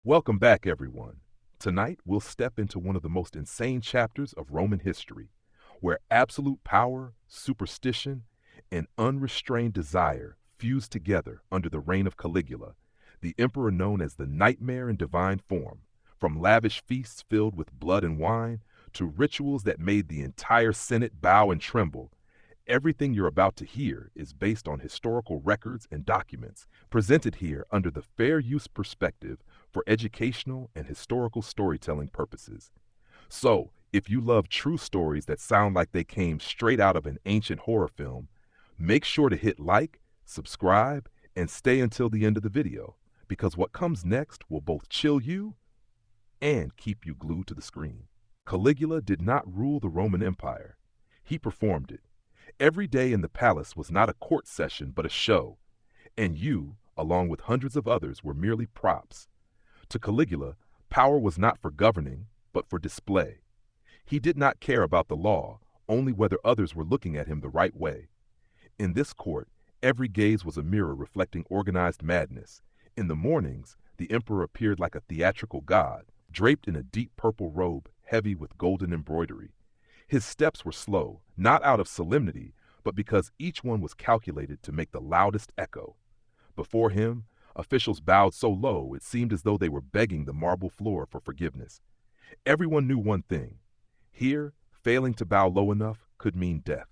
Welcome back, everyone. Tonight, we'll step into one of the most insane chapters of Roman history, where absolute power, superstition, and unrestrained desire fused together under the reign of Caligula, the emperor known as the Nightmare in divine form. From lavish feasts filled with blood and wine to rituals that made the entire Senate bow and tremble, everything you're about to hear is based on historical records and documents presented here under the fair use perspective for educational and historical storytelling purposes. So, if you love true stories that sound like they came straight out of an ancient horror film, make sure to hit like, subscribe, and stay until the end of the video, because what comes next will both chill you and keep you glued to the screen. Caligula did not rule the Roman Empire. He performed it. Every day in the palace was not a court session but a show, and you, along with hundreds of others, were merely props. To Caligula, power was not for governing, but for display. He did not care about the law, only whether others were looking at him the right way. In this court, every gaze was a mirror reflecting organized madness. In the mornings, the emperor appeared like a theatrical god, draped in a deep purple robe heavy with golden embroidery. His steps were slow, not out of solemnity, but because each one was calculated to make the loudest echo. Before him, officials bowed so low it seemed as though they were begging the marble floor for forgiveness. Everyone knew one thing. Here, failing to bow low enough could mean death.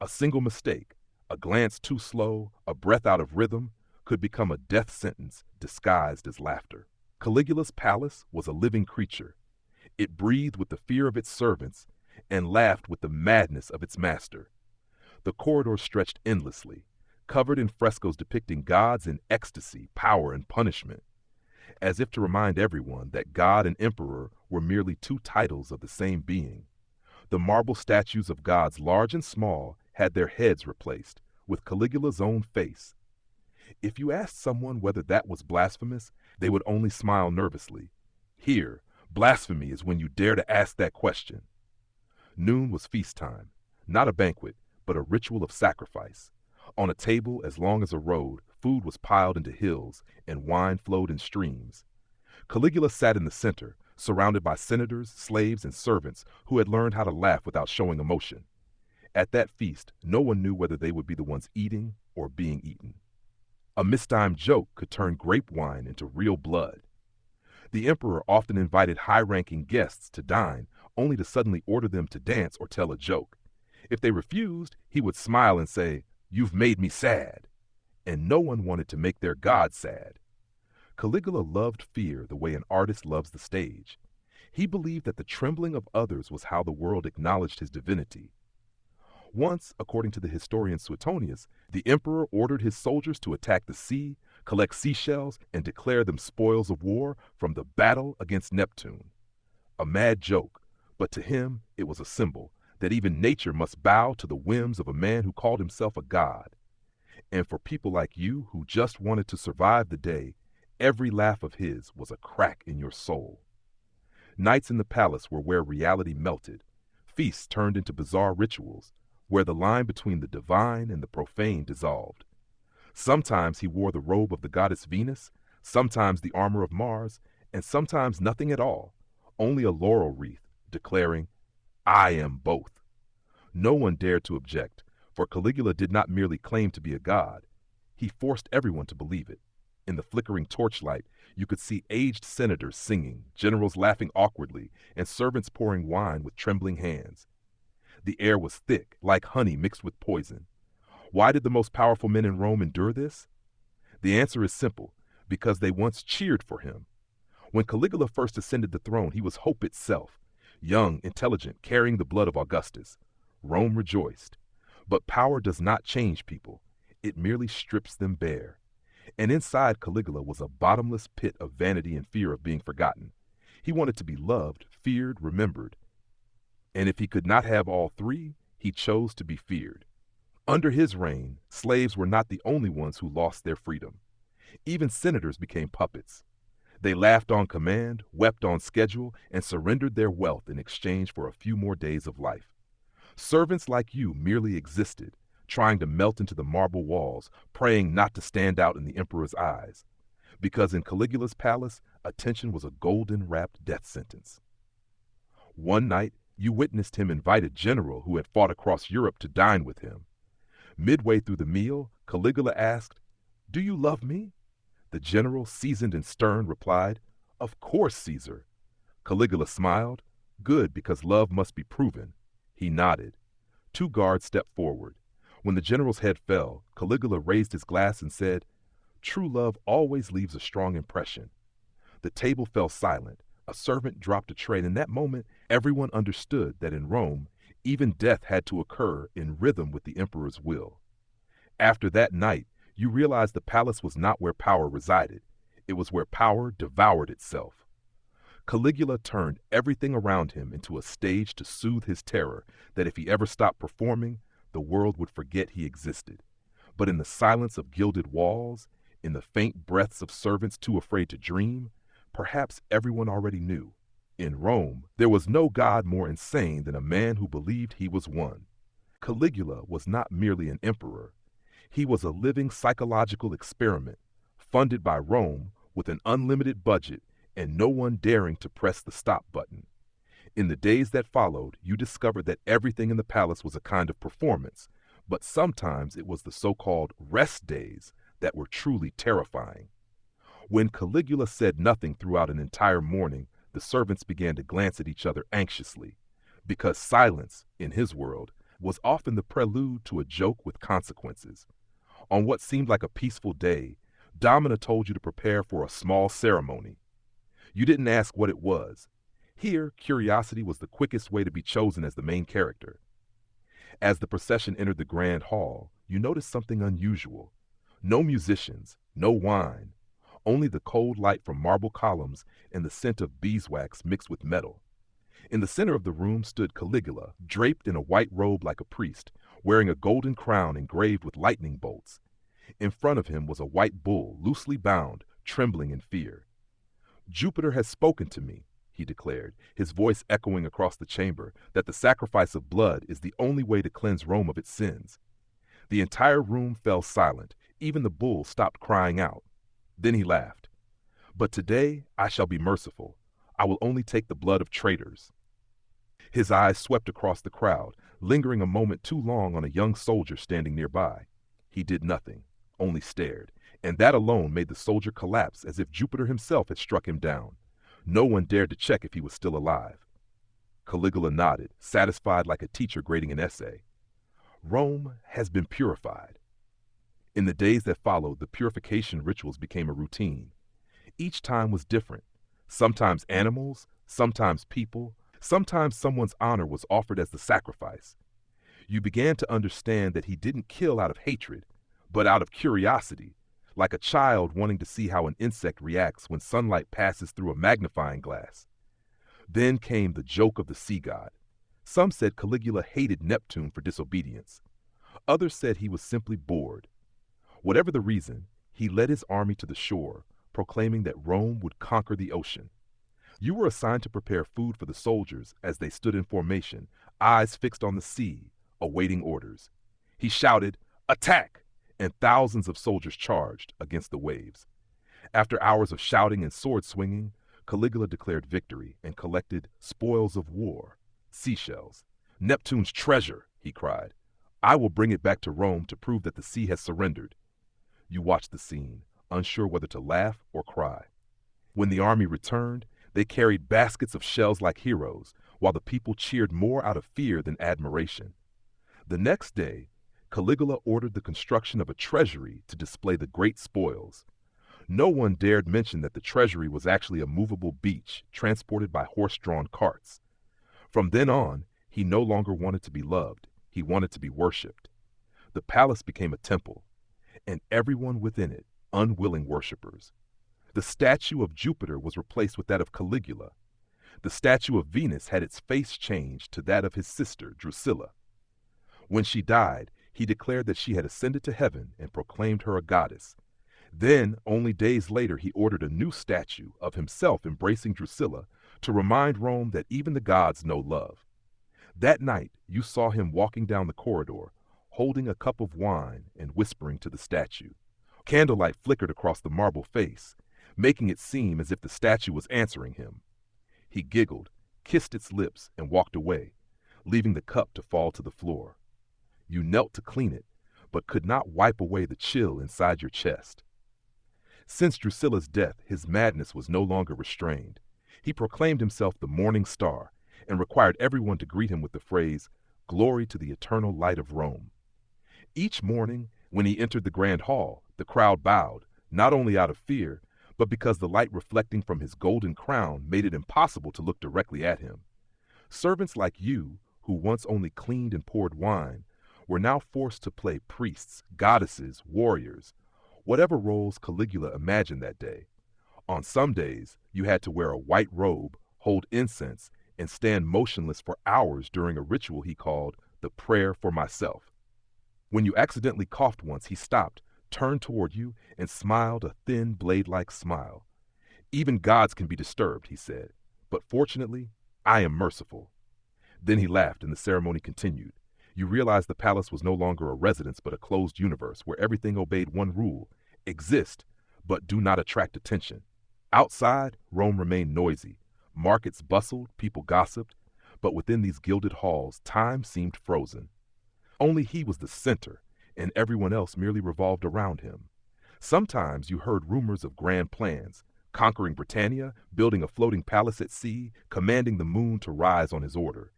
A single mistake, a glance too slow, a breath out of rhythm, could become a death sentence disguised as laughter. Caligula's palace was a living creature. It breathed with the fear of its servants and laughed with the madness of its master. The corridors stretched endlessly, covered in frescoes depicting gods in ecstasy, power, and punishment, as if to remind everyone that God and emperor were merely two titles of the same being. The marble statues of gods large and small had their heads replaced, with Caligula's own face. If you asked someone whether that was blasphemous, they would only smile nervously. Here, blasphemy is when you dare to ask that question. Noon was feast time, not a banquet, but a ritual of sacrifice. On a table as long as a road, food was piled into hills, and wine flowed in streams. Caligula sat in the center, surrounded by senators, slaves, and servants who had learned how to laugh without showing emotion. At that feast, no one knew whether they would be the ones eating or being eaten. A mistimed joke could turn grape wine into real blood. The emperor often invited high-ranking guests to dine, only to suddenly order them to dance or tell a joke. If they refused, he would smile and say, "You've made me sad." And no one wanted to make their god sad. Caligula loved fear the way an artist loves the stage. He believed that the trembling of others was how the world acknowledged his divinity. Once, according to the historian Suetonius, the emperor ordered his soldiers to attack the sea, collect seashells, and declare them spoils of war from the battle against Neptune. A mad joke, but to him it was a symbol that even nature must bow to the whims of a man who called himself a god. And for people like you who just wanted to survive the day, every laugh of his was a crack in your soul. Nights in the palace were where reality melted. Feasts turned into bizarre rituals, where the line between the divine and the profane dissolved. Sometimes he wore the robe of the goddess Venus, sometimes the armor of Mars, and sometimes nothing at all, only a laurel wreath, declaring, "I am both." No one dared to object, for Caligula did not merely claim to be a god. He forced everyone to believe it. In the flickering torchlight, you could see aged senators singing, generals laughing awkwardly, and servants pouring wine with trembling hands. The air was thick, like honey mixed with poison. Why did the most powerful men in Rome endure this? The answer is simple, because they once cheered for him. When Caligula first ascended the throne, he was hope itself, young, intelligent, carrying the blood of Augustus. Rome rejoiced. But power does not change people. It merely strips them bare. And inside Caligula was a bottomless pit of vanity and fear of being forgotten. He wanted to be loved, feared, remembered. And if he could not have all three, he chose to be feared. Under his reign, slaves were not the only ones who lost their freedom. Even senators became puppets. They laughed on command, wept on schedule, and surrendered their wealth in exchange for a few more days of life. Servants like you merely existed, trying to melt into the marble walls, praying not to stand out in the emperor's eyes. because in Caligula's palace, attention was a golden-wrapped death sentence. One night, you witnessed him invite a general who had fought across Europe to dine with him. Midway through the meal, Caligula asked, "Do you love me?" The general, seasoned and stern, replied, "Of course, Caesar." Caligula smiled. "Good, because love must be proven." He nodded. Two guards stepped forward. When the general's head fell, Caligula raised his glass and said, "True love always leaves a strong impression." The table fell silent. A servant dropped a tray, and in that moment, everyone understood that in Rome, even death had to occur in rhythm with the emperor's will. After that night, you realized the palace was not where power resided. It was where power devoured itself. Caligula turned everything around him into a stage to soothe his terror that if he ever stopped performing, the world would forget he existed. But in the silence of gilded walls, in the faint breaths of servants too afraid to dream, perhaps everyone already knew. In Rome, there was no god more insane than a man who believed he was one. Caligula was not merely an emperor. He was a living psychological experiment, funded by Rome with an unlimited budget and no one daring to press the stop button. In the days that followed, you discovered that everything in the palace was a kind of performance, but sometimes it was the so-called rest days that were truly terrifying. When Caligula said nothing throughout an entire morning, the servants began to glance at each other anxiously, because silence, in his world, was often the prelude to a joke with consequences. On what seemed like a peaceful day, Domina told you to prepare for a small ceremony. You didn't ask what it was. Here, curiosity was the quickest way to be chosen as the main character. As the procession entered the grand hall, you noticed something unusual. No musicians, no wine, only the cold light from marble columns and the scent of beeswax mixed with metal. In the center of the room stood Caligula, draped in a white robe like a priest, wearing a golden crown engraved with lightning bolts. In front of him was a white bull, loosely bound, trembling in fear. "Jupiter has spoken to me," he declared, his voice echoing across the chamber, "that the sacrifice of blood is the only way to cleanse Rome of its sins." The entire room fell silent. Even the bull stopped crying out. Then he laughed. "But today I shall be merciful. I will only take the blood of traitors." His eyes swept across the crowd, lingering a moment too long on a young soldier standing nearby. He did nothing, only stared, and that alone made the soldier collapse as if Jupiter himself had struck him down. No one dared to check if he was still alive. Caligula nodded, satisfied like a teacher grading an essay. Rome has been purified. In the days that followed, the purification rituals became a routine. Each time was different. Sometimes animals, sometimes people, sometimes someone's honor was offered as the sacrifice. You began to understand that he didn't kill out of hatred, but out of curiosity, like a child wanting to see how an insect reacts when sunlight passes through a magnifying glass. Then came the joke of the sea god. Some said Caligula hated Neptune for disobedience. Others said he was simply bored. Whatever the reason, he led his army to the shore, proclaiming that Rome would conquer the ocean. You were assigned to prepare food for the soldiers as they stood in formation, eyes fixed on the sea, awaiting orders. He shouted, "Attack!" and thousands of soldiers charged against the waves. After hours of shouting and sword swinging, Caligula declared victory and collected spoils of war, seashells. "Neptune's treasure," he cried. "I will bring it back to Rome to prove that the sea has surrendered." You watched the scene, unsure whether to laugh or cry. When the army returned, they carried baskets of shells like heroes, while the people cheered more out of fear than admiration. The next day, Caligula ordered the construction of a treasury to display the great spoils. No one dared mention that the treasury was actually a movable beach transported by horse-drawn carts. From then on, he no longer wanted to be loved. He wanted to be worshipped. The palace became a temple, and everyone within it, unwilling worshippers. The statue of Jupiter was replaced with that of Caligula. The statue of Venus had its face changed to that of his sister, Drusilla. When she died, he declared that she had ascended to heaven and proclaimed her a goddess. Then, only days later, he ordered a new statue of himself embracing Drusilla to remind Rome that even the gods know love. That night, you saw him walking down the corridor, holding a cup of wine and whispering to the statue. Candlelight flickered across the marble face, making it seem as if the statue was answering him. He giggled, kissed its lips, and walked away, leaving the cup to fall to the floor. You knelt to clean it, but could not wipe away the chill inside your chest. Since Drusilla's death, his madness was no longer restrained. He proclaimed himself the morning star and required everyone to greet him with the phrase, "Glory to the eternal light of Rome." Each morning, when he entered the grand hall, the crowd bowed, not only out of fear, but because the light reflecting from his golden crown made it impossible to look directly at him. Servants like you, who once only cleaned and poured wine, were now forced to play priests, goddesses, warriors, whatever roles Caligula imagined that day. On some days, you had to wear a white robe, hold incense, and stand motionless for hours during a ritual he called the prayer for myself. When you accidentally coughed once, he stopped, turned toward you, and smiled a thin, blade-like smile. "Even gods can be disturbed," he said, "but fortunately, I am merciful." Then he laughed, and the ceremony continued. You realized the palace was no longer a residence but a closed universe where everything obeyed one rule: exist, but do not attract attention. Outside, Rome remained noisy. Markets bustled, people gossiped, but within these gilded halls, time seemed frozen. Only he was the center, and everyone else merely revolved around him. Sometimes you heard rumors of grand plans: conquering Britannia, building a floating palace at sea, commanding the moon to rise on his order.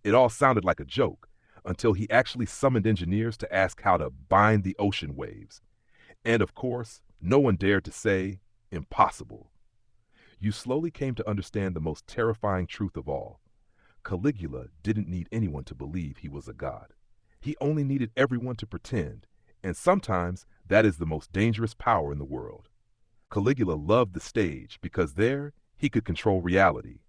It all sounded like a joke, until he actually summoned engineers to ask how to bind the ocean waves. And of course, no one dared to say, "Impossible." You slowly came to understand the most terrifying truth of all. Caligula didn't need anyone to believe he was a god. He only needed everyone to pretend, and sometimes that is the most dangerous power in the world. Caligula loved the stage because there he could control reality.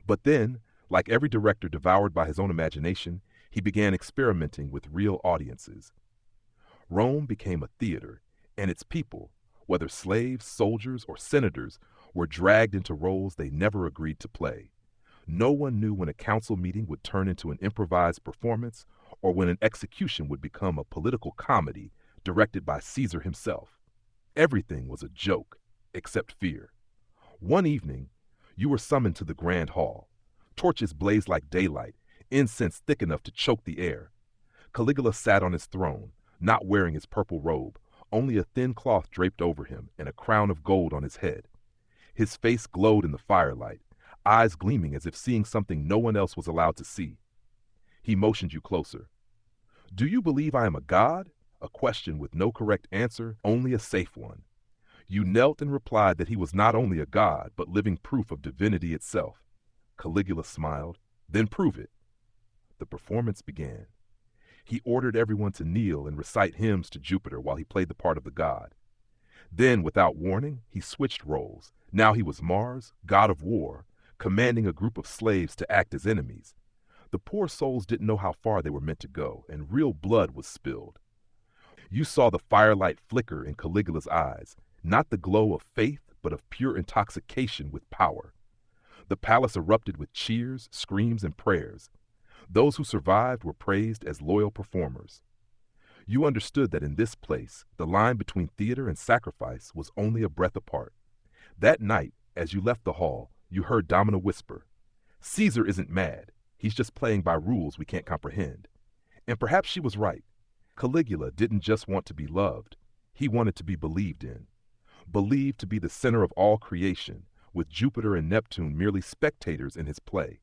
But then, like every director devoured by his own imagination, he began experimenting with real audiences. Rome became a theater, and its people, whether slaves, soldiers, or senators, were dragged into roles they never agreed to play. No one knew when a council meeting would turn into an improvised performance, or when an execution would become a political comedy directed by Caesar himself. Everything was a joke, except fear. One evening, you were summoned to the grand hall. Torches blazed like daylight, incense thick enough to choke the air. Caligula sat on his throne, not wearing his purple robe, only a thin cloth draped over him and a crown of gold on his head. His face glowed in the firelight, eyes gleaming as if seeing something no one else was allowed to see. He motioned you closer. "Do you believe I am a god?" A question with no correct answer, only a safe one. You knelt and replied that he was not only a god, but living proof of divinity itself. Caligula smiled. "Then prove it." The performance began. He ordered everyone to kneel and recite hymns to Jupiter while he played the part of the god. Then, without warning, he switched roles. Now he was Mars, god of war, commanding a group of slaves to act as enemies. The poor souls didn't know how far they were meant to go, and real blood was spilled. You saw the firelight flicker in Caligula's eyes, not the glow of faith, but of pure intoxication with power. The palace erupted with cheers, screams, and prayers. Those who survived were praised as loyal performers. You understood that in this place, the line between theater and sacrifice was only a breath apart. That night, as you left the hall, you heard Domina whisper, "Caesar isn't mad. He's just playing by rules we can't comprehend." And perhaps she was right. Caligula didn't just want to be loved. He wanted to be believed in. Believed to be the center of all creation, with Jupiter and Neptune merely spectators in his play.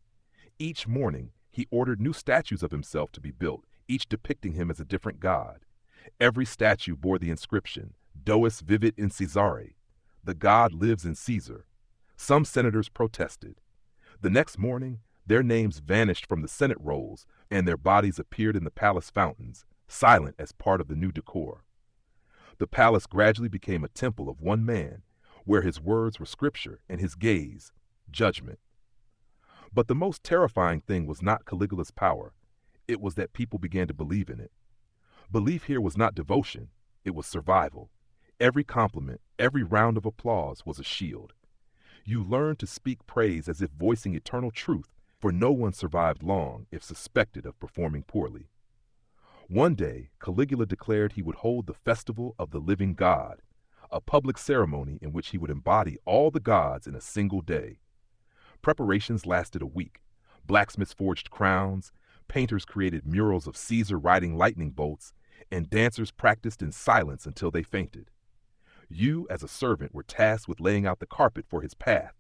Each morning, he ordered new statues of himself to be built, each depicting him as a different god. Every statue bore the inscription, "Deus vivit in Caesare." The god lives in Caesar. Some senators protested. The next morning, their names vanished from the Senate rolls, and their bodies appeared in the palace fountains, silent as part of the new decor. The palace gradually became a temple of one man, where his words were scripture and his gaze, judgment. But the most terrifying thing was not Caligula's power. It was that people began to believe in it. Belief here was not devotion, it was survival. Every compliment, every round of applause was a shield. You learned to speak praise as if voicing eternal truth, for no one survived long if suspected of performing poorly. One day, Caligula declared he would hold the festival of the living God, a public ceremony in which he would embody all the gods in a single day. Preparations lasted a week. Blacksmiths forged crowns, painters created murals of Caesar riding lightning bolts, and dancers practiced in silence until they fainted. You, as a servant, were tasked with laying out the carpet for his path,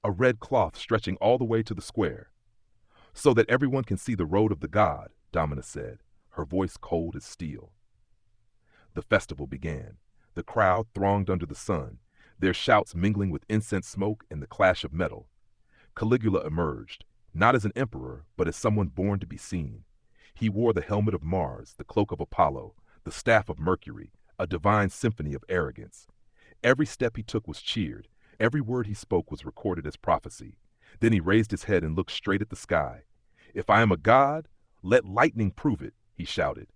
a red cloth stretching all the way to the square. "So that everyone can see the road of the god," Domina said, her voice cold as steel. The festival began. The crowd thronged under the sun, their shouts mingling with incense smoke and the clash of metal. Caligula emerged, not as an emperor, but as someone born to be seen. He wore the helmet of Mars, the cloak of Apollo, the staff of Mercury, a divine symphony of arrogance. Every step he took was cheered. Every word he spoke was recorded as prophecy. Then he raised his head and looked straight at the sky. "If I am a god, let lightning prove it," he shouted.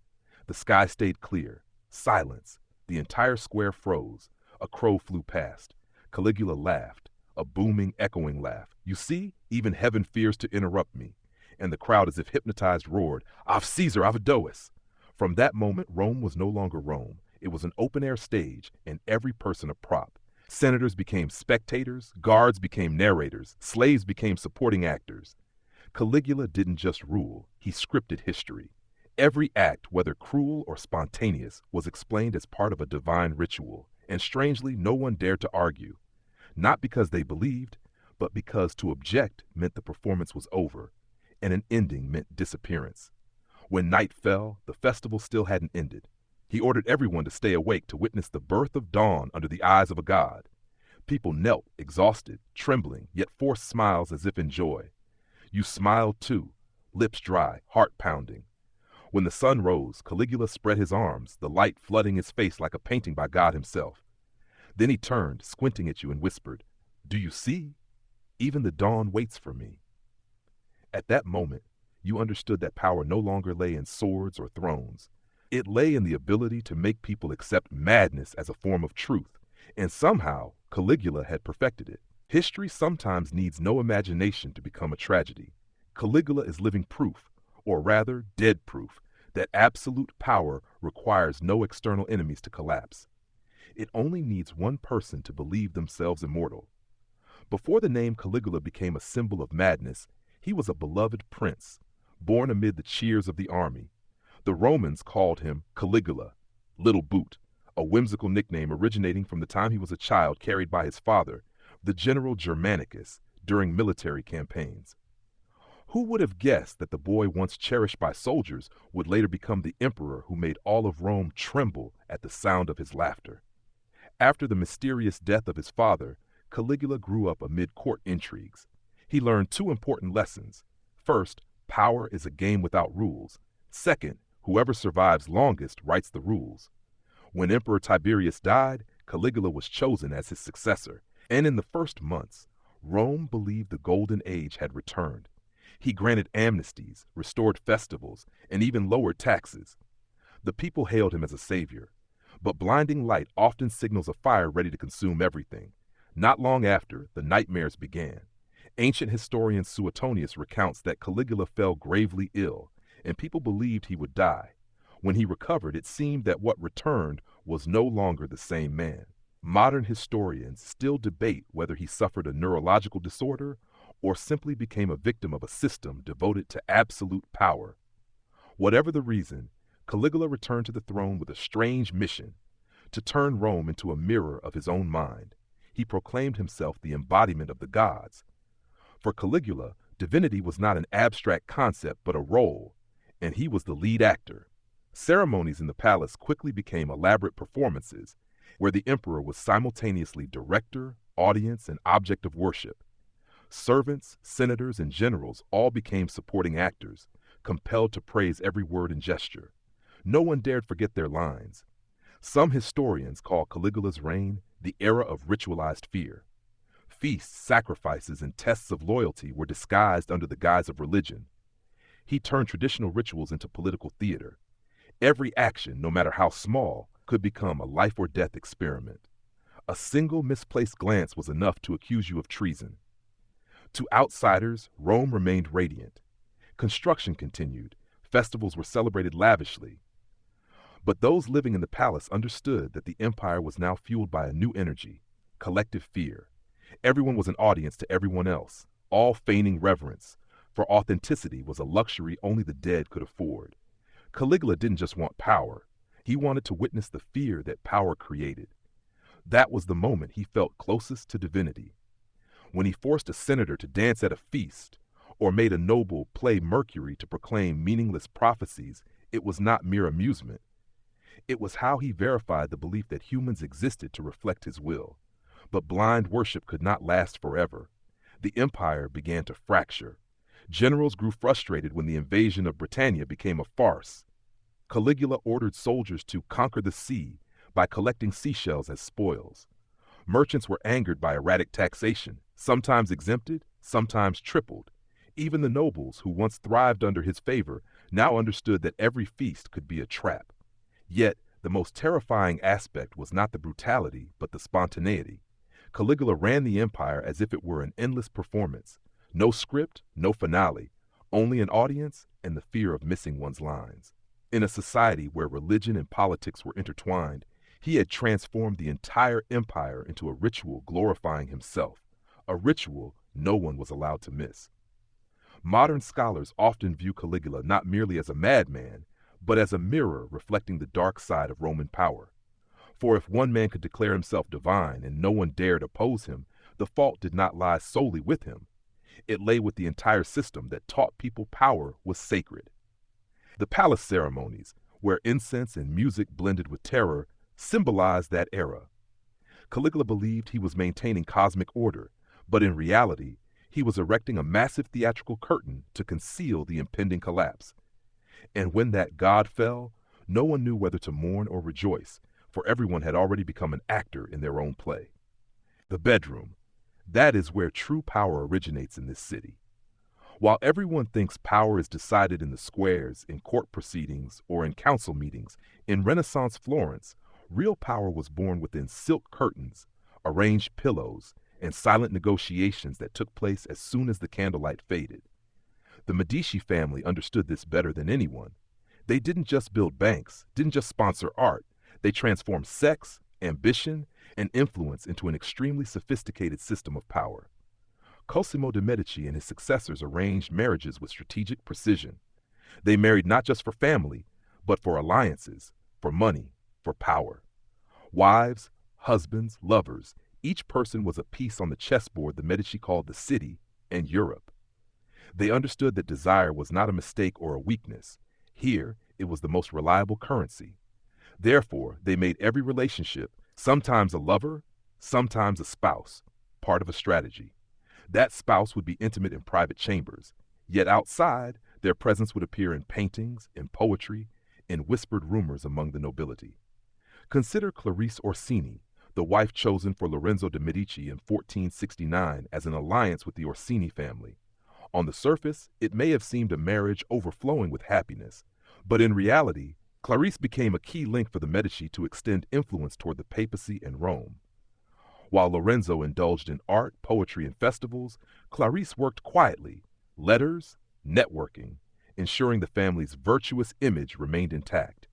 The sky stayed clear. Silence. The entire square froze. A crow flew past. Caligula laughed, a booming, echoing laugh. "You see, even heaven fears to interrupt me." And the crowd, as if hypnotized, roared, "Av Caesar, Avadois!" From that moment, Rome was no longer Rome. It was an open-air stage, and every person a prop. Senators became spectators, guards became narrators, slaves became supporting actors. Caligula didn't just rule, he scripted history. Every act, whether cruel or spontaneous, was explained as part of a divine ritual, and strangely, no one dared to argue. Not because they believed, but because to object meant the performance was over, and an ending meant disappearance. When night fell, the festival still hadn't ended. He ordered everyone to stay awake to witness the birth of dawn under the eyes of a god. People knelt, exhausted, trembling, yet forced smiles as if in joy. You smiled too, lips dry, heart pounding. When the sun rose, Caligula spread his arms, the light flooding his face like a painting by God himself. Then he turned, squinting at you, and whispered, "Do you see? Even the dawn waits for me." At that moment, you understood that power no longer lay in swords or thrones. It lay in the ability to make people accept madness as a form of truth, and somehow Caligula had perfected it. History sometimes needs no imagination to become a tragedy. Caligula is living proof, or rather dead proof, that absolute power requires no external enemies to collapse. It only needs one person to believe themselves immortal. Before the name Caligula became a symbol of madness, he was a beloved prince, born amid the cheers of the army. The Romans called him Caligula, Little Boot, a whimsical nickname originating from the time he was a child carried by his father, the general Germanicus, during military campaigns. Who would have guessed that the boy once cherished by soldiers would later become the emperor who made all of Rome tremble at the sound of his laughter? After the mysterious death of his father, Caligula grew up amid court intrigues. He learned two important lessons. First, power is a game without rules. Second, whoever survives longest writes the rules. When Emperor Tiberius died, Caligula was chosen as his successor, and in the first months, Rome believed the Golden Age had returned. He granted amnesties, restored festivals, and even lowered taxes. The people hailed him as a savior, but blinding light often signals a fire ready to consume everything. Not long after, the nightmares began. Ancient historian Suetonius recounts that Caligula fell gravely ill, and people believed he would die. When he recovered, it seemed that what returned was no longer the same man. Modern historians still debate whether he suffered a neurological disorder or simply became a victim of a system devoted to absolute power. Whatever the reason, Caligula returned to the throne with a strange mission: to turn Rome into a mirror of his own mind. He proclaimed himself the embodiment of the gods. For Caligula, divinity was not an abstract concept but a role, and he was the lead actor. Ceremonies in the palace quickly became elaborate performances, where the emperor was simultaneously director, audience, and object of worship. Servants, senators, and generals all became supporting actors, compelled to praise every word and gesture. No one dared forget their lines. Some historians call Caligula's reign the era of ritualized fear. Feasts, sacrifices, and tests of loyalty were disguised under the guise of religion. He turned traditional rituals into political theater. Every action, no matter how small, could become a life-or-death experiment. A single misplaced glance was enough to accuse you of treason. To outsiders, Rome remained radiant. Construction continued. Festivals were celebrated lavishly. But those living in the palace understood that the empire was now fueled by a new energy, collective fear. Everyone was an audience to everyone else, all feigning reverence, for authenticity was a luxury only the dead could afford. Caligula didn't just want power, he wanted to witness the fear that power created. That was the moment he felt closest to divinity. When he forced a senator to dance at a feast, or made a noble play Mercury to proclaim meaningless prophecies, it was not mere amusement. It was how he verified the belief that humans existed to reflect his will. But blind worship could not last forever. The empire began to fracture. Generals grew frustrated when the invasion of Britannia became a farce. Caligula ordered soldiers to conquer the sea by collecting seashells as spoils. Merchants were angered by erratic taxation, sometimes exempted, sometimes tripled. Even the nobles, who once thrived under his favor, now understood that every feast could be a trap. Yet, the most terrifying aspect was not the brutality, but the spontaneity. Caligula ran the empire as if it were an endless performance. No script, no finale, only an audience and the fear of missing one's lines. In a society where religion and politics were intertwined, he had transformed the entire empire into a ritual glorifying himself, a ritual no one was allowed to miss. Modern scholars often view Caligula not merely as a madman, but as a mirror reflecting the dark side of Roman power. For if one man could declare himself divine and no one dared oppose him, the fault did not lie solely with him. It lay with the entire system that taught people power was sacred. The palace ceremonies, where incense and music blended with terror, symbolized that era. Caligula believed he was maintaining cosmic order, but in reality, he was erecting a massive theatrical curtain to conceal the impending collapse. And when that god fell, no one knew whether to mourn or rejoice, for everyone had already become an actor in their own play. The bedroom. That is where true power originates in this city. While everyone thinks power is decided in the squares, in court proceedings, or in council meetings, in Renaissance Florence, real power was born within silk curtains, arranged pillows, and silent negotiations that took place as soon as the candlelight faded. The Medici family understood this better than anyone. They didn't just build banks, didn't just sponsor art. They transformed sex, ambition, and influence into an extremely sophisticated system of power. Cosimo de' Medici and his successors arranged marriages with strategic precision. They married not just for family, but for alliances, for money, for power. Wives, husbands, lovers, each person was a piece on the chessboard the Medici called the city and Europe. They understood that desire was not a mistake or a weakness. Here, it was the most reliable currency. Therefore, they made every relationship, sometimes a lover, sometimes a spouse, part of a strategy. That spouse would be intimate in private chambers, yet outside, their presence would appear in paintings, in poetry, in whispered rumors among the nobility. Consider Clarice Orsini, the wife chosen for Lorenzo de' Medici in 1469 as an alliance with the Orsini family. On the surface, it may have seemed a marriage overflowing with happiness, but in reality, Clarice became a key link for the Medici to extend influence toward the papacy and Rome. While Lorenzo indulged in art, poetry, and festivals, Clarice worked quietly, letters, networking, ensuring the family's virtuous image remained intact.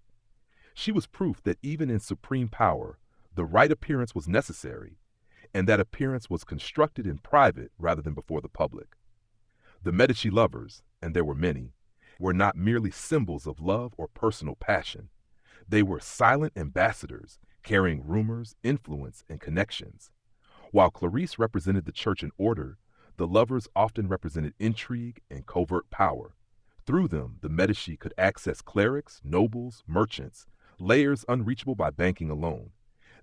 She was proof that even in supreme power, the right appearance was necessary, and that appearance was constructed in private rather than before the public. The Medici lovers, and there were many, were not merely symbols of love or personal passion. They were silent ambassadors, carrying rumors, influence, and connections. While Clarice represented the church and order, the lovers often represented intrigue and covert power. Through them, the Medici could access clerics, nobles, merchants, layers unreachable by banking alone.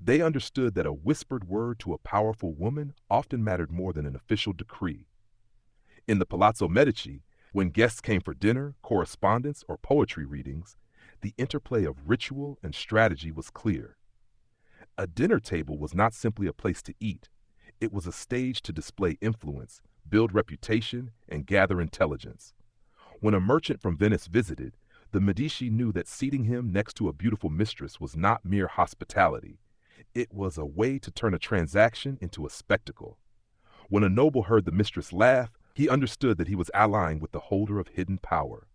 They understood that a whispered word to a powerful woman often mattered more than an official decree. In the Palazzo Medici, when guests came for dinner, correspondence, or poetry readings, the interplay of ritual and strategy was clear. A dinner table was not simply a place to eat. It was a stage to display influence, build reputation, and gather intelligence. When a merchant from Venice visited, the Medici knew that seating him next to a beautiful mistress was not mere hospitality. It was a way to turn a transaction into a spectacle. When a noble heard the mistress laugh, he understood that he was allying with the holder of hidden power.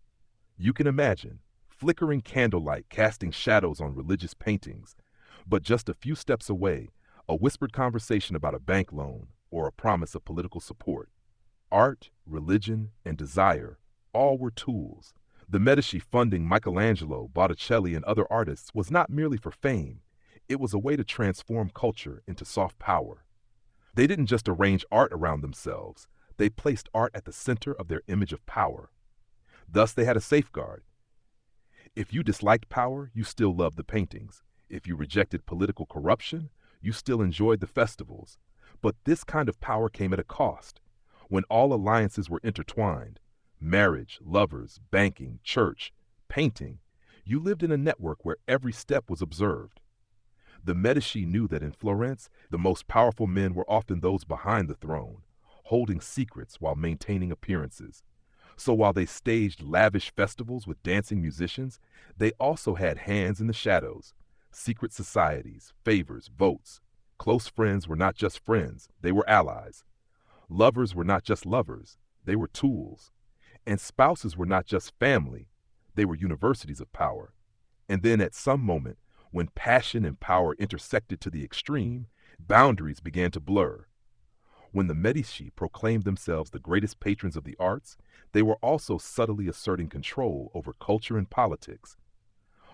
You can imagine, flickering candlelight casting shadows on religious paintings. But just a few steps away, a whispered conversation about a bank loan or a promise of political support. Art, religion, and desire all were tools. The Medici funding Michelangelo, Botticelli, and other artists was not merely for fame. It was a way to transform culture into soft power. They didn't just arrange art around themselves. They placed art at the center of their image of power. Thus, they had a safeguard. If you disliked power, you still loved the paintings. If you rejected political corruption, you still enjoyed the festivals. But this kind of power came at a cost. When all alliances were intertwined, marriage, lovers, banking, church, painting, you lived in a network where every step was observed. The Medici knew that in Florence, the most powerful men were often those behind the throne, holding secrets while maintaining appearances. So while they staged lavish festivals with dancing musicians, they also had hands in the shadows, secret societies, favors, votes. Close friends were not just friends, they were allies. Lovers were not just lovers, they were tools. And spouses were not just family, they were universities of power. And then at some moment, when passion and power intersected to the extreme, boundaries began to blur. When the Medici proclaimed themselves the greatest patrons of the arts, they were also subtly asserting control over culture and politics.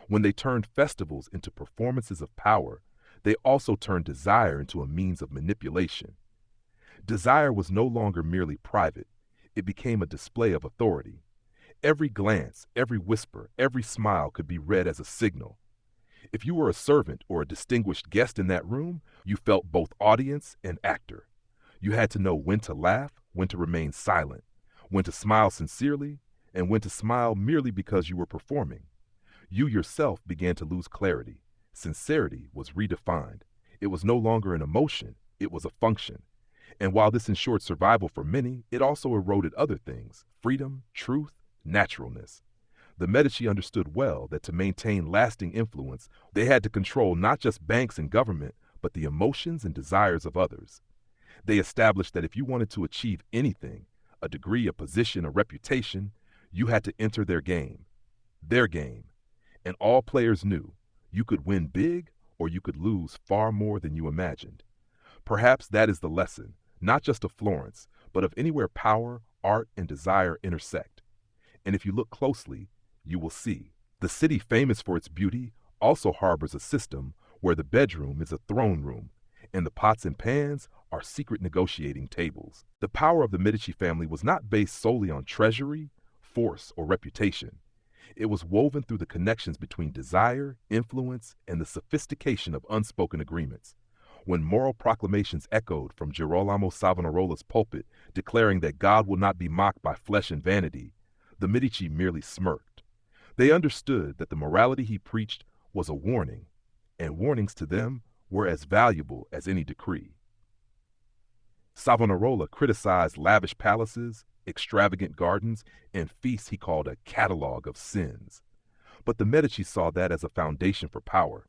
When they turned festivals into performances of power, they also turned desire into a means of manipulation. Desire was no longer merely private. It became a display of authority. Every glance, every whisper, every smile could be read as a signal. If you were a servant or a distinguished guest in that room, you felt both audience and actor. You had to know when to laugh, when to remain silent, when to smile sincerely, and when to smile merely because you were performing. You yourself began to lose clarity. Sincerity was redefined. It was no longer an emotion, it was a function. And while this ensured survival for many, it also eroded other things: freedom, truth, naturalness. The Medici understood well that to maintain lasting influence, they had to control not just banks and government, but the emotions and desires of others. They established that if you wanted to achieve anything, a degree, a position, a reputation, you had to enter their game. Their game. And all players knew you could win big or you could lose far more than you imagined. Perhaps that is the lesson, not just of Florence, but of anywhere power, art, and desire intersect. And if you look closely, you will see. The city, famous for its beauty, also harbors a system where the bedroom is a throne room, and the pots and pans are secret negotiating tables. The power of the Medici family was not based solely on treasury, force, or reputation. It was woven through the connections between desire, influence, and the sophistication of unspoken agreements. When moral proclamations echoed from Girolamo Savonarola's pulpit declaring that God will not be mocked by flesh and vanity, the Medici merely smirked. They understood that the morality he preached was a warning, and warnings to them were as valuable as any decree. Savonarola criticized lavish palaces, extravagant gardens, and feasts he called a catalog of sins. But the Medici saw that as a foundation for power.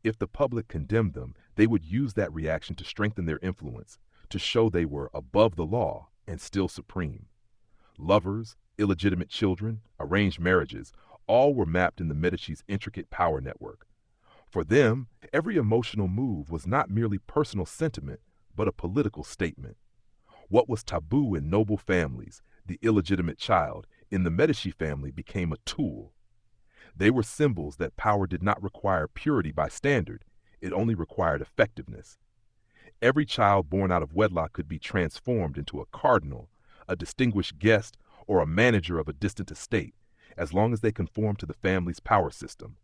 If the public condemned them, they would use that reaction to strengthen their influence, to show they were above the law and still supreme. Lovers, illegitimate children, arranged marriages, all were mapped in the Medici's intricate power network. For them, every emotional move was not merely personal sentiment, but a political statement. What was taboo in noble families, the illegitimate child, in the Medici family became a tool. They were symbols that power did not require purity by standard, it only required effectiveness. Every child born out of wedlock could be transformed into a cardinal, a distinguished guest, or a manager of a distant estate, as long as they conformed to the family's power system.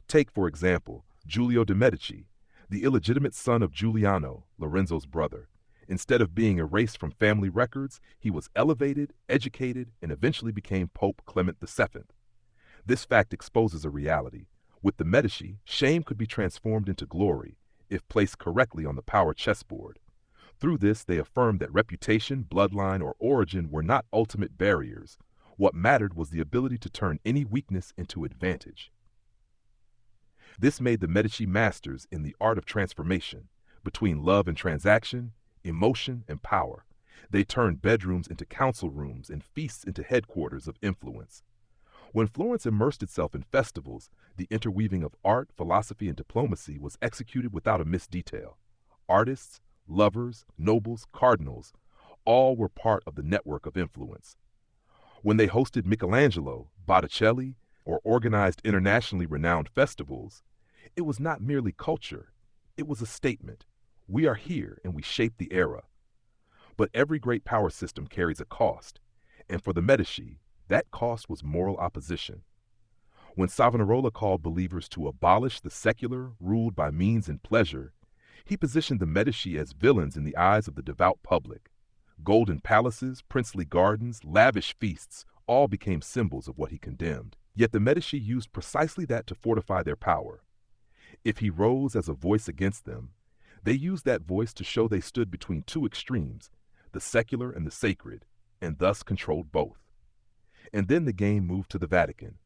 Take, for example, Giulio de' Medici, the illegitimate son of Giuliano, Lorenzo's brother. Instead of being erased from family records, he was elevated, educated, and eventually became Pope Clement VII. This fact exposes a reality. With the Medici, shame could be transformed into glory if placed correctly on the power chessboard. Through this, they affirmed that reputation, bloodline, or origin were not ultimate barriers. What mattered was the ability to turn any weakness into advantage. This made the Medici masters in the art of transformation, between love and transaction, emotion and power. They turned bedrooms into council rooms and feasts into headquarters of influence. When Florence immersed itself in festivals, the interweaving of art, philosophy, and diplomacy was executed without a missed detail. Artists, lovers, nobles, cardinals, all were part of the network of influence. When they hosted Michelangelo, Botticelli, or organized internationally renowned festivals, it was not merely culture, it was a statement. We are here and we shape the era. But every great power system carries a cost, and for the Medici, that cost was moral opposition. When Savonarola called believers to abolish the secular, ruled by means and pleasure, he positioned the Medici as villains in the eyes of the devout public. Golden palaces, princely gardens, lavish feasts all became symbols of what he condemned. Yet the Medici used precisely that to fortify their power. If he rose as a voice against them, they used that voice to show they stood between two extremes, the secular and the sacred, and thus controlled both. And then the game moved to the Vatican.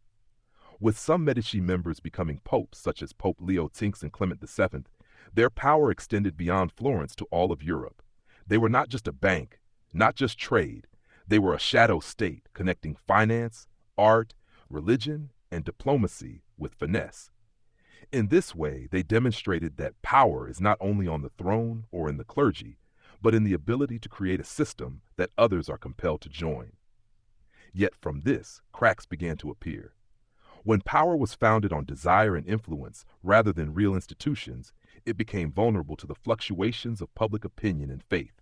With some Medici members becoming popes, such as Pope Leo X and Clement VII, their power extended beyond Florence to all of Europe. They were not just a bank, not just trade. They were a shadow state connecting finance, art, religion, and diplomacy with finesse. In this way, they demonstrated that power is not only on the throne or in the clergy, but in the ability to create a system that others are compelled to join. Yet from this, cracks began to appear. When power was founded on desire and influence rather than real institutions, it became vulnerable to the fluctuations of public opinion and faith.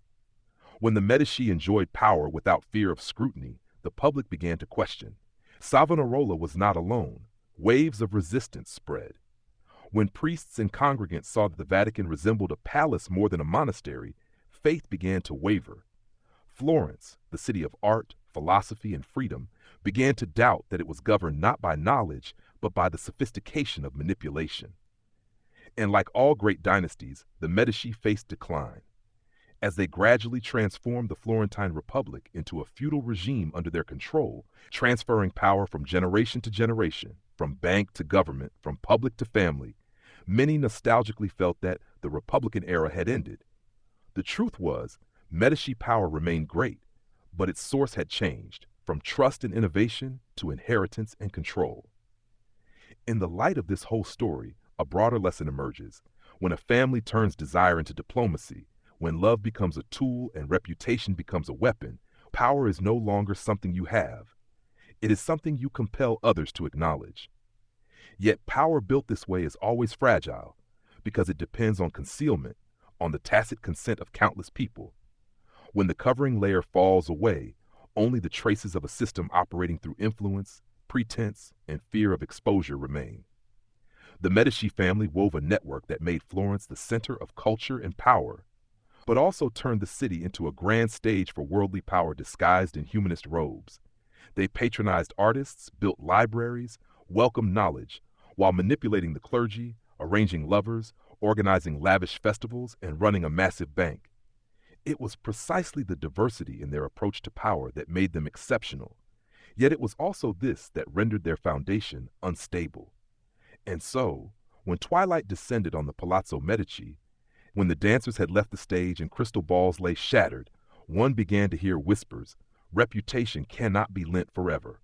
When the Medici enjoyed power without fear of scrutiny, the public began to question. Savonarola was not alone. Waves of resistance spread. When priests and congregants saw that the Vatican resembled a palace more than a monastery, faith began to waver. Florence, the city of art, philosophy, and freedom, began to doubt that it was governed not by knowledge, but by the sophistication of manipulation. And like all great dynasties, the Medici faced decline. As they gradually transformed the Florentine Republic into a feudal regime under their control, transferring power from generation to generation, from bank to government, from public to family, many nostalgically felt that the Republican era had ended. The truth was, Medici power remained great, but its source had changed, from trust and innovation to inheritance and control. In the light of this whole story, a broader lesson emerges. When a family turns desire into diplomacy, when love becomes a tool and reputation becomes a weapon, power is no longer something you have. It is something you compel others to acknowledge. Yet power built this way is always fragile, because it depends on concealment, on the tacit consent of countless people. When the covering layer falls away, only the traces of a system operating through influence, pretense, and fear of exposure remain. The Medici family wove a network that made Florence the center of culture and power, but also turned the city into a grand stage for worldly power disguised in humanist robes. They patronized artists, built libraries, welcomed knowledge, while manipulating the clergy, arranging lovers, organizing lavish festivals, and running a massive bank. It was precisely the diversity in their approach to power that made them exceptional. Yet it was also this that rendered their foundation unstable. And so, when twilight descended on the Palazzo Medici, when the dancers had left the stage and crystal balls lay shattered, one began to hear whispers. Reputation cannot be lent forever.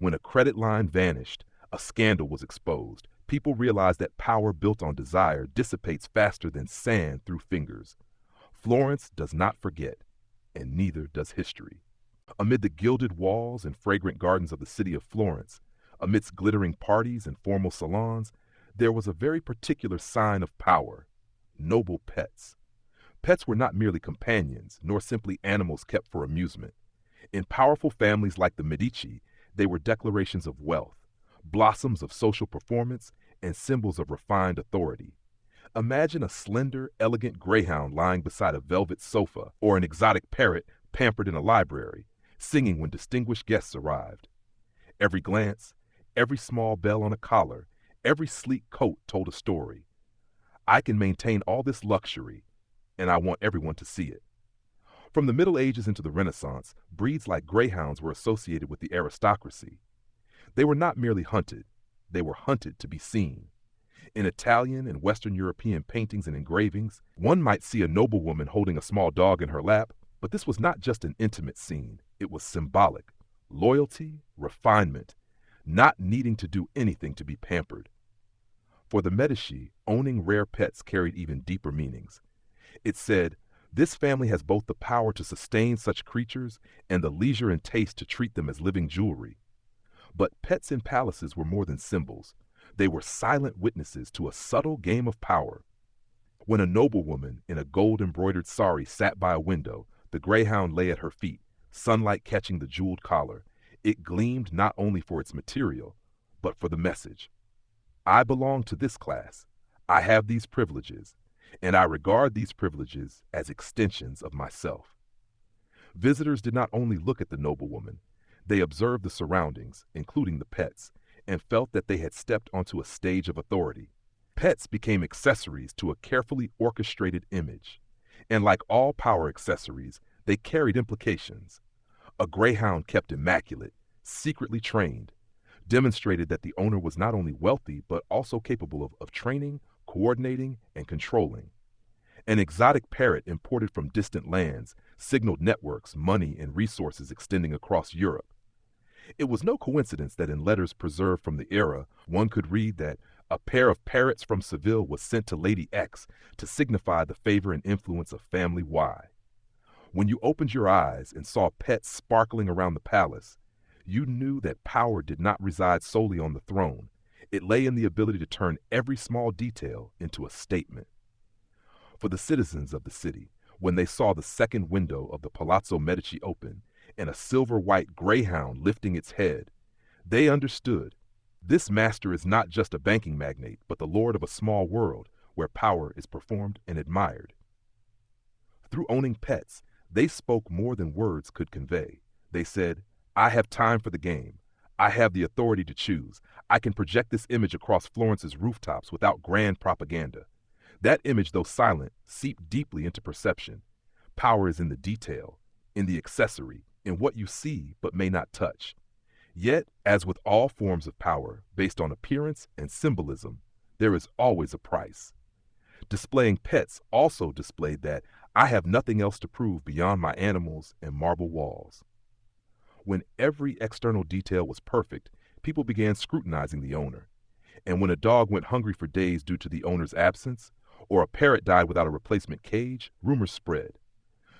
When a credit line vanished, a scandal was exposed. People realized that power built on desire dissipates faster than sand through fingers. Florence does not forget, and neither does history. Amid the gilded walls and fragrant gardens of the city of Florence, amidst glittering parties and formal salons, there was a very particular sign of power: noble pets. Pets were not merely companions, nor simply animals kept for amusement. In powerful families like the Medici, they were declarations of wealth, blossoms of social performance, and symbols of refined authority. Imagine a slender, elegant greyhound lying beside a velvet sofa, or an exotic parrot pampered in a library, singing when distinguished guests arrived. Every glance, every small bell on a collar, every sleek coat told a story. I can maintain all this luxury, and I want everyone to see it. From the Middle Ages into the Renaissance, breeds like greyhounds were associated with the aristocracy. They were not merely hunted, they were hunted to be seen. In Italian and Western European paintings and engravings, one might see a noblewoman holding a small dog in her lap, but this was not just an intimate scene, it was symbolic. Loyalty, refinement, not needing to do anything to be pampered. For the Medici, owning rare pets carried even deeper meanings. It said, "This family has both the power to sustain such creatures and the leisure and taste to treat them as living jewelry." But pets in palaces were more than symbols. They were silent witnesses to a subtle game of power. When a noblewoman in a gold-embroidered sari sat by a window, the greyhound lay at her feet, sunlight catching the jeweled collar. It gleamed not only for its material, but for the message. I belong to this class. I have these privileges, and I regard these privileges as extensions of myself. Visitors did not only look at the noblewoman, they observed the surroundings, including the pets, and felt that they had stepped onto a stage of authority. Pets became accessories to a carefully orchestrated image, and like all power accessories, they carried implications. A greyhound kept immaculate, secretly trained, demonstrated that the owner was not only wealthy but also capable of training, coordinating, and controlling. An exotic parrot imported from distant lands signaled networks, money, and resources extending across Europe. It was no coincidence that in letters preserved from the era, one could read that a pair of parrots from Seville was sent to Lady X to signify the favor and influence of Family Y. When you opened your eyes and saw pets sparkling around the palace, you knew that power did not reside solely on the throne. It lay in the ability to turn every small detail into a statement. For the citizens of the city, when they saw the second window of the Palazzo Medici open and a silver-white greyhound lifting its head, they understood. This master is not just a banking magnate, but the lord of a small world where power is performed and admired. Through owning pets, they spoke more than words could convey. They said, "I have time for the game. I have the authority to choose. I can project this image across Florence's rooftops without grand propaganda." That image, though silent, seeped deeply into perception. Power is in the detail, in the accessory, in what you see but may not touch. Yet, as with all forms of power, based on appearance and symbolism, there is always a price. Displaying pets also displayed that I have nothing else to prove beyond my animals and marble walls. When every external detail was perfect, people began scrutinizing the owner. And when a dog went hungry for days due to the owner's absence, or a parrot died without a replacement cage, rumors spread.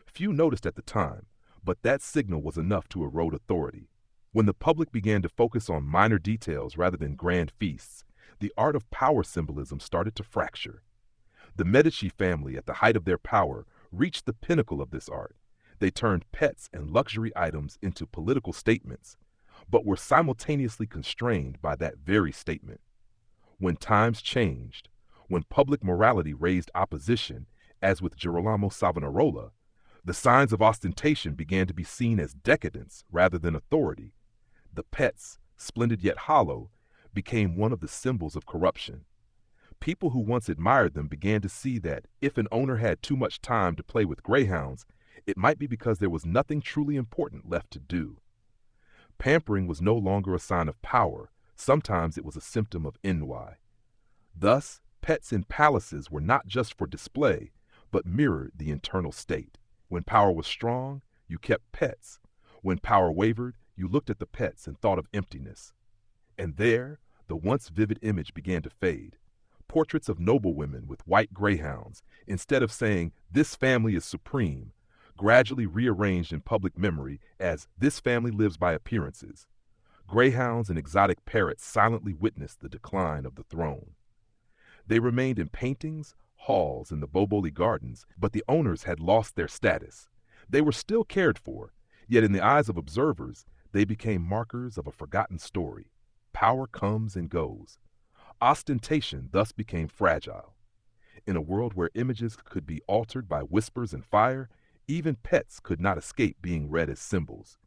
Few noticed at the time, but that signal was enough to erode authority. When the public began to focus on minor details rather than grand feasts, the art of power symbolism started to fracture. The Medici family, at the height of their power, reached the pinnacle of this art. They turned pets and luxury items into political statements, but were simultaneously constrained by that very statement. When times changed, when public morality raised opposition, as with Girolamo Savonarola, the signs of ostentation began to be seen as decadence rather than authority. The pets, splendid yet hollow, became one of the symbols of corruption. People who once admired them began to see that if an owner had too much time to play with greyhounds, it might be because there was nothing truly important left to do. Pampering was no longer a sign of power. Sometimes it was a symptom of ennui. Thus, pets in palaces were not just for display, but mirrored the internal state. When power was strong, you kept pets. When power wavered, you looked at the pets and thought of emptiness. And there, the once vivid image began to fade. Portraits of noblewomen with white greyhounds, instead of saying, "This family is supreme," gradually rearranged in public memory as "This family lives by appearances." Greyhounds and exotic parrots silently witnessed the decline of the throne. They remained in paintings, halls, and the Boboli gardens, but the owners had lost their status. They were still cared for, yet in the eyes of observers, they became markers of a forgotten story. Power comes and goes. Ostentation thus became fragile. In a world where images could be altered by whispers and fire, even pets could not escape being read as symbols.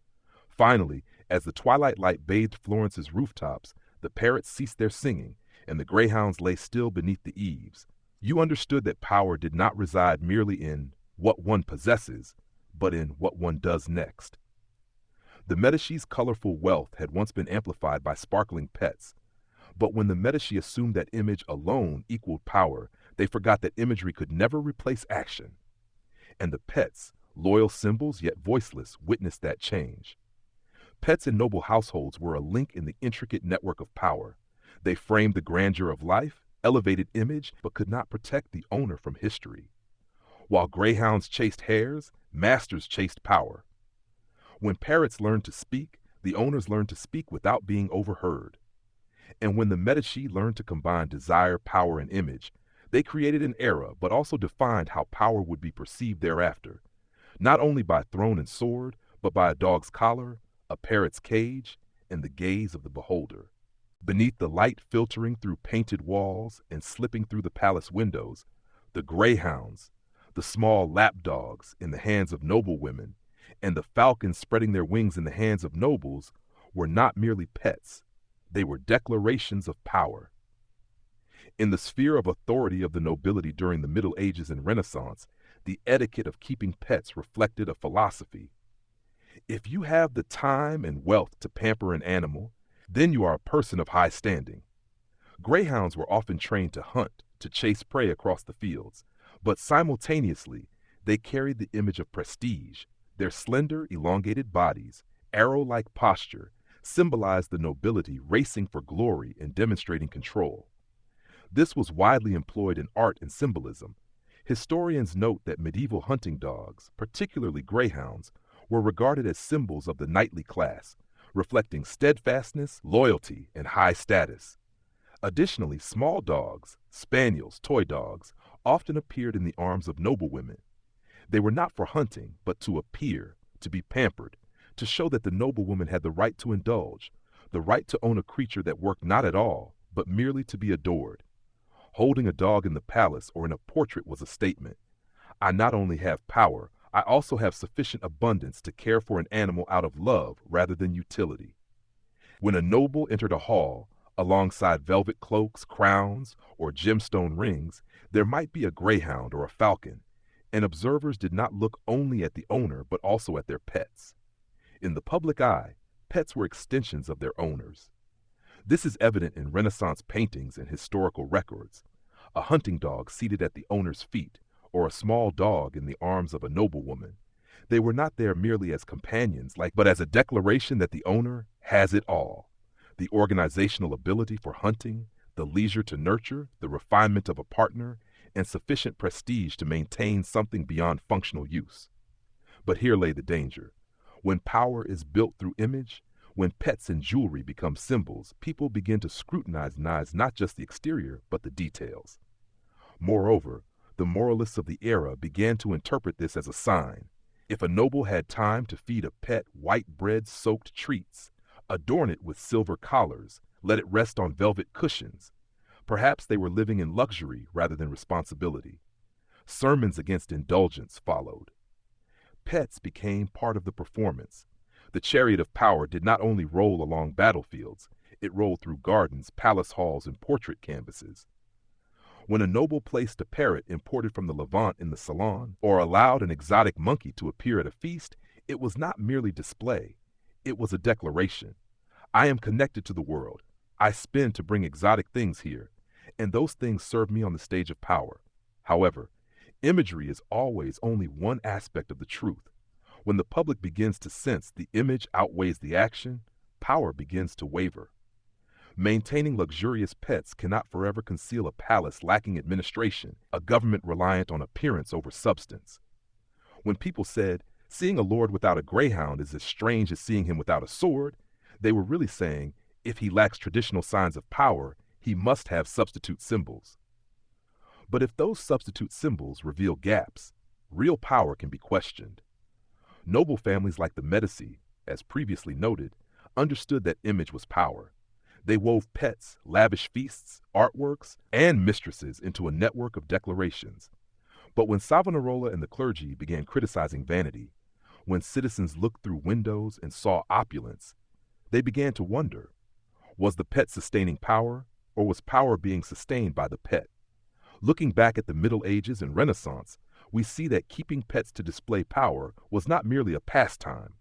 Finally, as the twilight light bathed Florence's rooftops, the parrots ceased their singing, and the greyhounds lay still beneath the eaves. You understood that power did not reside merely in what one possesses, but in what one does next. The Medici's colorful wealth had once been amplified by sparkling pets, but when the Medici assumed that image alone equaled power, they forgot that imagery could never replace action. And the pets, loyal symbols yet voiceless, witnessed that change. Pets in noble households were a link in the intricate network of power. They framed the grandeur of life, elevated image, but could not protect the owner from history. While greyhounds chased hares, masters chased power. When parrots learned to speak, the owners learned to speak without being overheard. And when the Medici learned to combine desire, power, and image, they created an era but also defined how power would be perceived thereafter, not only by throne and sword, but by a dog's collar, a parrot's cage, and the gaze of the beholder. Beneath the light filtering through painted walls and slipping through the palace windows, the greyhounds, the small lapdogs in the hands of noblewomen, and the falcons spreading their wings in the hands of nobles were not merely pets. They were declarations of power. In the sphere of authority of the nobility during the Middle Ages and Renaissance, the etiquette of keeping pets reflected a philosophy. If you have the time and wealth to pamper an animal, then you are a person of high standing. Greyhounds were often trained to hunt, to chase prey across the fields, but simultaneously, they carried the image of prestige. Their slender, elongated bodies, arrow-like posture, symbolized the nobility racing for glory and demonstrating control. This was widely employed in art and symbolism. Historians note that medieval hunting dogs, particularly greyhounds, were regarded as symbols of the knightly class, reflecting steadfastness, loyalty, and high status. Additionally, small dogs, spaniels, toy dogs, often appeared in the arms of noblewomen. They were not for hunting, but to appear, to be pampered, to show that the noblewoman had the right to indulge, the right to own a creature that worked not at all, but merely to be adored. Holding a dog in the palace or in a portrait was a statement. I not only have power, I also have sufficient abundance to care for an animal out of love rather than utility. When a noble entered a hall, alongside velvet cloaks, crowns, or gemstone rings, there might be a greyhound or a falcon, and observers did not look only at the owner but also at their pets. In the public eye, pets were extensions of their owners. This is evident in Renaissance paintings and historical records. A hunting dog seated at the owner's feet, or a small dog in the arms of a noblewoman. They were not there merely as companions, but as a declaration that the owner has it all. The organizational ability for hunting, the leisure to nurture, the refinement of a partner, and sufficient prestige to maintain something beyond functional use. But here lay the danger. When power is built through image, when pets and jewelry become symbols, people begin to scrutinize not just the exterior, but the details. Moreover, the moralists of the era began to interpret this as a sign. If a noble had time to feed a pet white bread-soaked treats, adorn it with silver collars, let it rest on velvet cushions, perhaps they were living in luxury rather than responsibility. Sermons against indulgence followed. Pets became part of the performance. The chariot of power did not only roll along battlefields, it rolled through gardens, palace halls, and portrait canvases. When a noble placed a parrot imported from the Levant in the salon, or allowed an exotic monkey to appear at a feast, it was not merely display. It was a declaration. I am connected to the world. I spend to bring exotic things here, and those things serve me on the stage of power. However, imagery is always only one aspect of the truth. When the public begins to sense the image outweighs the action, power begins to waver. Maintaining luxurious pets cannot forever conceal a palace lacking administration, a government reliant on appearance over substance. When people said, seeing a lord without a greyhound is as strange as seeing him without a sword, they were really saying, if he lacks traditional signs of power, he must have substitute symbols. But if those substitute symbols reveal gaps, real power can be questioned. Noble families like the Medici, as previously noted, understood that image was power. They wove pets, lavish feasts, artworks, and mistresses into a network of declarations. But when Savonarola and the clergy began criticizing vanity, when citizens looked through windows and saw opulence, they began to wonder, was the pet sustaining power, or was power being sustained by the pet? Looking back at the Middle Ages and Renaissance, we see that keeping pets to display power was not merely a pastime.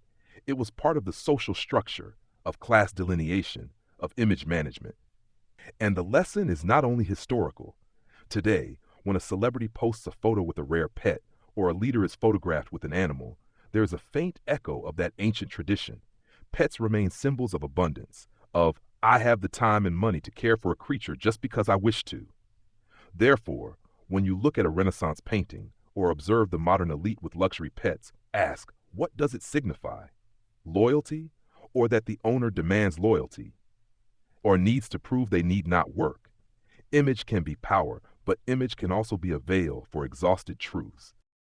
It was part of the social structure, of class delineation, of image management. And the lesson is not only historical. Today, when a celebrity posts a photo with a rare pet, or a leader is photographed with an animal, there is a faint echo of that ancient tradition. pets remain symbols of abundance, of I have the time and money to care for a creature just because I wish to. Therefore, when you look at a Renaissance painting or observe the modern elite with luxury pets, ask, what does it signify? Loyalty, or that the owner demands loyalty, or needs to prove they need not work? Image can be power, but image can also be a veil for exhausted truths.